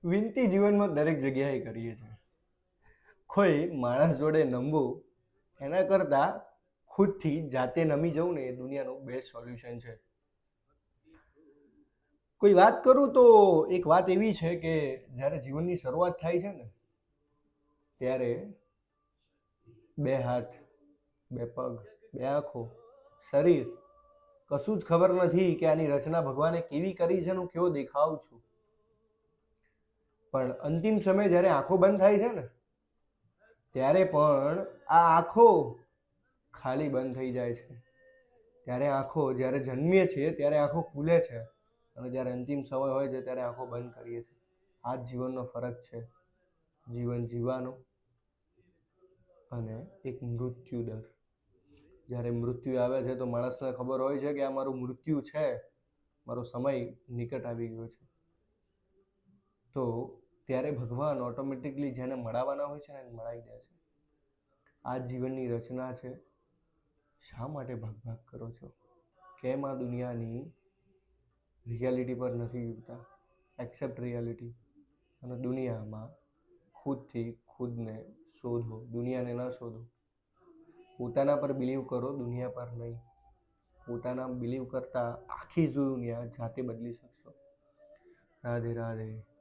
વિનતી જીવનમાં દરેક જગ્યાએ કરીએ છીએ. કોઈ માણસ જોડે નમવું એના કરતાં ખુદથી જાતે નમી જવું ને એ દુનિયાનું બેસ્ટ સોલ્યુશન છે. કોઈ વાત કરું તો એક વાત એવી છે કે જ્યારે જીવનની શરૂઆત થાય છે ને ત્યારે બે હાથ, બે પગ, બે આંખો, શરીર કશું જ ખબર નથી કે આની રચના ભગવાને કેવી કરી છે, હું કેવો દેખાઉં છું. પણ અંતિમ સમયે જ્યારે આંખો બંધ થાય છે ને ત્યારે પણ આ આંખો ખાલી બંધ થઈ જાય છે. ત્યારે આંખો જ્યારે જન્મીએ છીએ ત્યારે આંખો ખુલે છે અને જ્યારે અંતિમ સમય હોય છે ત્યારે આંખો બંધ કરીએ છીએ. આ જ જીવનનો ફરક છે, જીવન જીવવાનો અને એક મૃત્યુ દર. જ્યારે મૃત્યુ આવે છે તો માણસને ખબર હોય છે કે આ મારું મૃત્યુ છે, મારો સમય નિકટ આવી ગયો છે. તો ત્યારે ભગવાન ઓટોમેટિકલી જેને મળાવવાના હોય છે ને એને મળાવી દે છે. આ જીવનની રચના છે. શા માટે ભાગ કરો છો? કેમ આ દુનિયાની રિયાલિટી પર નથી જીવતા? એક્સેપ્ટ રિયાલિટી અને દુનિયામાં ખુદથી ખુદને શોધો, દુનિયાને ન શોધો. પોતાના પર બિલીવ કરો, દુનિયા પર નહીં. પોતાના બિલીવ કરતાં આખી દુનિયા જાતે બદલી શકશો. રાધે રાધે.